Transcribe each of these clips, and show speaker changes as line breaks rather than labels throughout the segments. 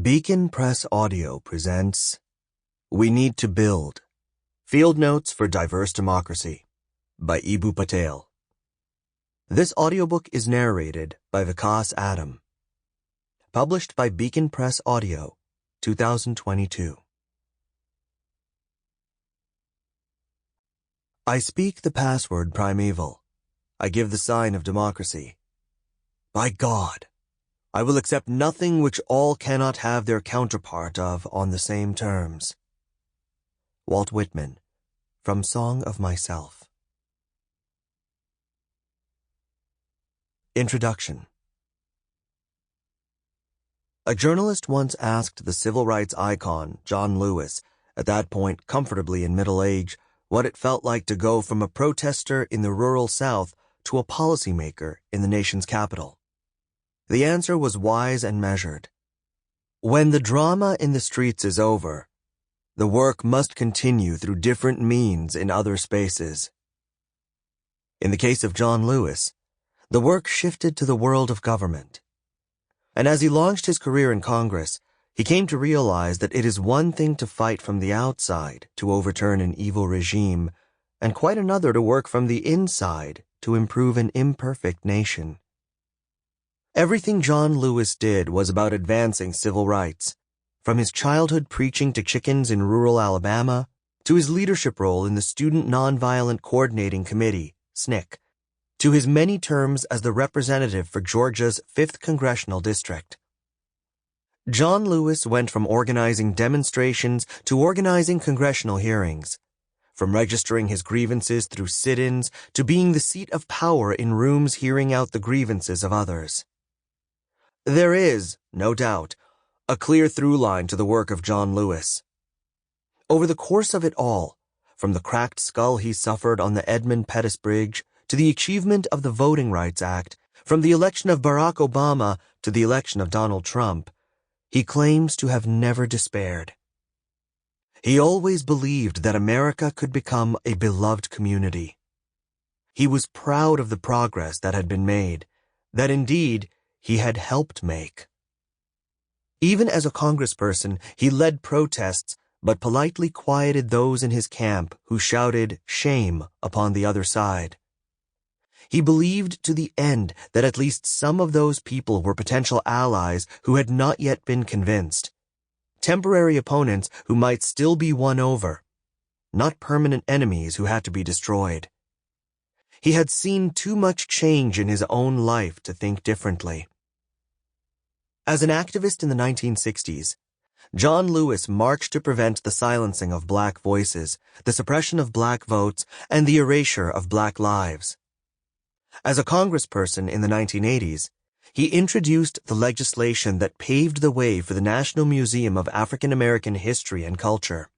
Beacon Press Audio presents We Need to Build Field Notes for Diverse Democracy by Eboo Patel. This audiobook is narrated by Vikas. Published by Beacon Press Audio, 2022. I speak the password primeval. I give the sign of democracy. By God, I will accept nothing which all cannot have their counterpart of on the same terms. Walt Whitman, from Song of Myself. Introduction. A journalist once asked the civil rights icon, John Lewis, at that point comfortably in middle age, what it felt like to go from a protester in the rural South to a policymaker in the nation's capital. The answer was wise and measured. When the drama in the streets is over, the work must continue through different means in other spaces. In the case of John Lewis, the work shifted to the world of government. And as he launched his career in Congress, he came to realize that it is one thing to fight from the outside to overturn an evil regime, and quite another to work from the inside to improve an imperfect nation. Everything John Lewis did was about advancing civil rights, from his childhood preaching to chickens in rural Alabama to his leadership role in the Student Nonviolent Coordinating Committee, SNCC, to his many terms as the representative for Georgia's 5th Congressional District. John Lewis went from organizing demonstrations to organizing congressional hearings, from registering his grievances through sit-ins to being the seat of power in rooms hearing out the grievances of others. There is, no doubt, a clear through line to the work of John Lewis. Over the course of it all, from the cracked skull he suffered on the Edmund Pettus Bridge to the achievement of the Voting Rights Act, from the election of Barack Obama to the election of Donald Trump, he claims to have never despaired. He always believed that America could become a beloved community. He was proud of the progress that had been made, that indeed he had helped make. Even as a congressperson, he led protests, but politely quieted those in his camp who shouted shame upon the other side. He believed to the end that at least some of those people were potential allies who had not yet been convinced, temporary opponents who might still be won over, not permanent enemies who had to be destroyed. He had seen too much change in his own life to think differently. As an activist in the 1960s, John Lewis marched to prevent the silencing of black voices, the suppression of black votes, and the erasure of black lives. As a congressperson in the 1980s, he introduced the legislation that paved the way for the National Museum of African American History and Culture.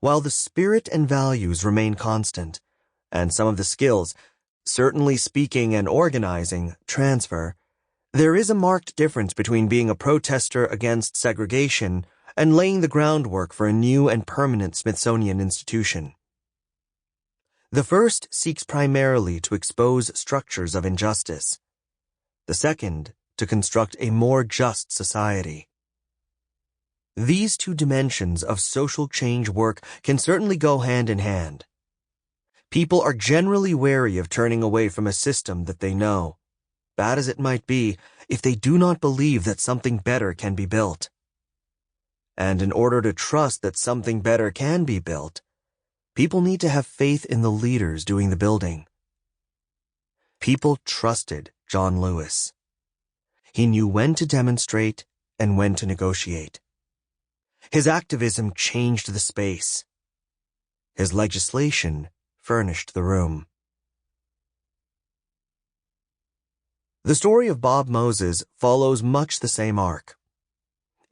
While the spirit and values remain constant, and some of the skills, certainly speaking and organizing, transfer, there is a marked difference between being a protester against segregation and laying the groundwork for a new and permanent Smithsonian institution. The first seeks primarily to expose structures of injustice. The second, to construct a more just society. These two dimensions of social change work can certainly go hand in hand. People are generally wary of turning away from a system that they know, bad as it might be, if they do not believe that something better can be built. And in order to trust that something better can be built, people need to have faith in the leaders doing the building. People trusted John Lewis. He knew when to demonstrate and when to negotiate. His activism changed the space. His legislation furnished the room. The story of Bob Moses follows much the same arc.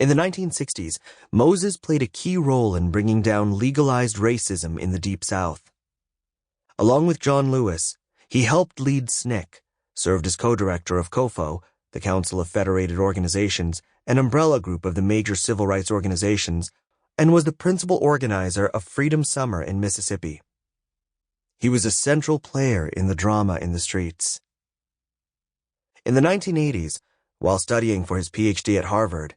In the 1960s, Moses played a key role in bringing down legalized racism in the Deep South. Along with John Lewis, he helped lead SNCC, served as co-director of COFO, the Council of Federated Organizations, an umbrella group of the major civil rights organizations, and was the principal organizer of Freedom Summer in Mississippi. He was a central player in the drama in the streets. In the 1980s, while studying for his PhD at Harvard,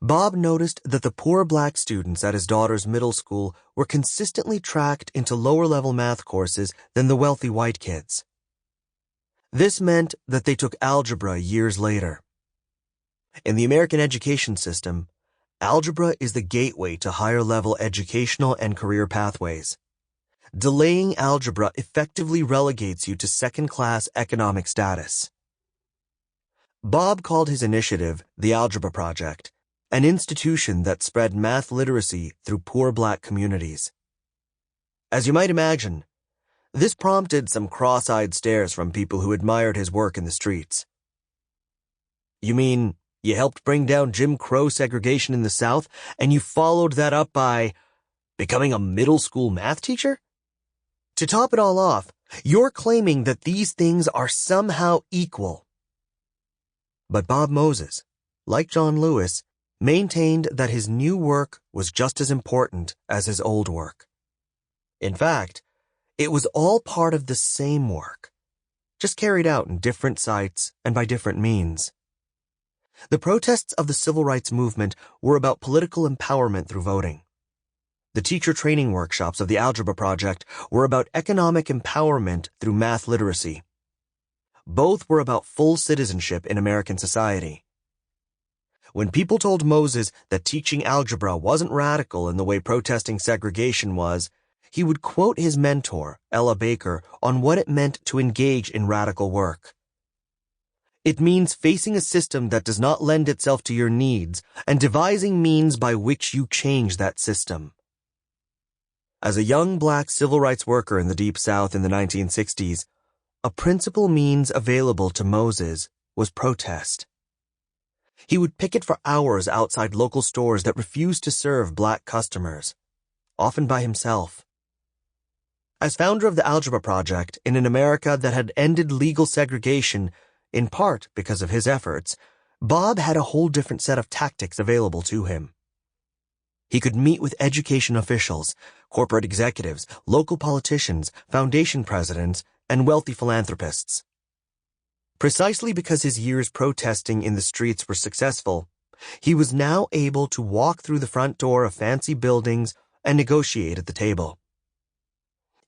Bob noticed that the poor black students at his daughter's middle school were consistently tracked into lower-level math courses than the wealthy white kids. This meant that they took algebra years later. In the American education system, algebra is the gateway to higher-level educational and career pathways. Delaying algebra effectively relegates you to second-class economic status. Bob called his initiative the Algebra Project, an institution that spread math literacy through poor black communities. As you might imagine, this prompted some cross-eyed stares from people who admired his work in the streets. You mean you helped bring down Jim Crow segregation in the South, and you followed that up by becoming a middle school math teacher? To top it all off, you're claiming that these things are somehow equal. But Bob Moses, like John Lewis, maintained that his new work was just as important as his old work. In fact, it was all part of the same work, just carried out in different sites and by different means. The protests of the civil rights movement were about political empowerment through voting. The teacher training workshops of the Algebra Project were about economic empowerment through math literacy. Both were about full citizenship in American society. When people told Moses that teaching algebra wasn't radical in the way protesting segregation was, he would quote his mentor, Ella Baker, on what it meant to engage in radical work. It means facing a system that does not lend itself to your needs and devising means by which you change that system. As a young black civil rights worker in the Deep South in the 1960s, a principal means available to Moses was protest. He would picket for hours outside local stores that refused to serve black customers, often by himself. As founder of the Algebra Project in an America that had ended legal segregation, in part because of his efforts, Bob had a whole different set of tactics available to him. He could meet with education officials, corporate executives, local politicians, foundation presidents, and wealthy philanthropists. Precisely because his years protesting in the streets were successful, he was now able to walk through the front door of fancy buildings and negotiate at the table.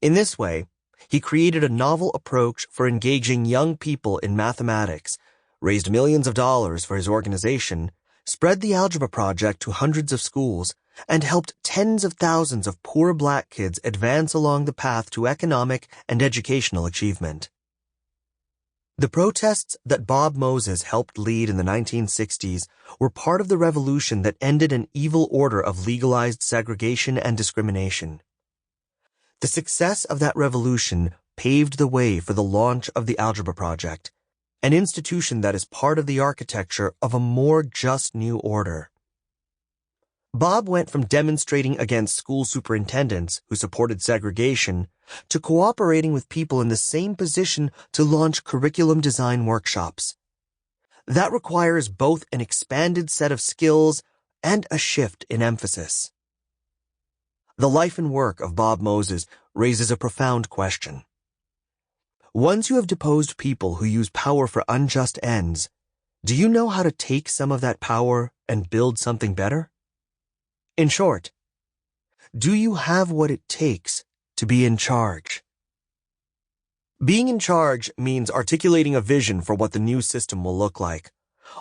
In this way, he created a novel approach for engaging young people in mathematics, raised millions of dollars for his organization, spread the Algebra Project to hundreds of schools, and helped tens of thousands of poor black kids advance along the path to economic and educational achievement. The protests that Bob Moses helped lead in the 1960s were part of the revolution that ended an evil order of legalized segregation and discrimination. The success of that revolution paved the way for the launch of the Algebra Project, an institution that is part of the architecture of a more just new order. Bob went from demonstrating against school superintendents who supported segregation to cooperating with people in the same position to launch curriculum design workshops. That requires both an expanded set of skills and a shift in emphasis. The life and work of Bob Moses raises a profound question. Once you have deposed people who use power for unjust ends, do you know how to take some of that power and build something better? In short, do you have what it takes to be in charge? Being in charge means articulating a vision for what the new system will look like,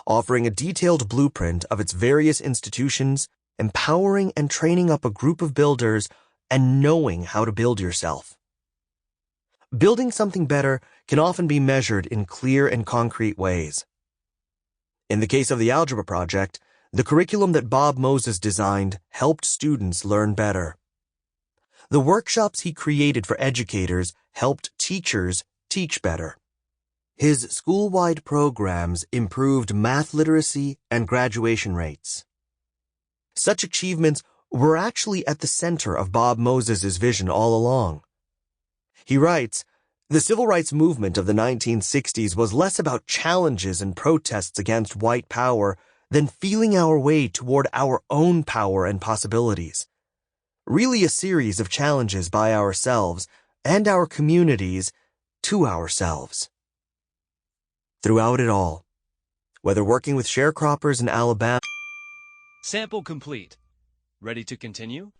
offering a detailed blueprint of its various institutions, empowering and training up a group of builders, and knowing how to build yourself. Building something better can often be measured in clear and concrete ways. In the case of the Algebra Project, the curriculum that Bob Moses designed helped students learn better. The workshops he created for educators helped teachers teach better. His school-wide programs improved math literacy and graduation rates. Such achievements were actually at the center of Bob Moses' vision all along. He writes, "The civil rights movement of the 1960s was less about challenges and protests against white power than feeling our way toward our own power and possibilities. Really a series of challenges by ourselves and our communities to ourselves." Throughout it all, whether working with sharecroppers in Alabama,
Sample complete. Ready to continue?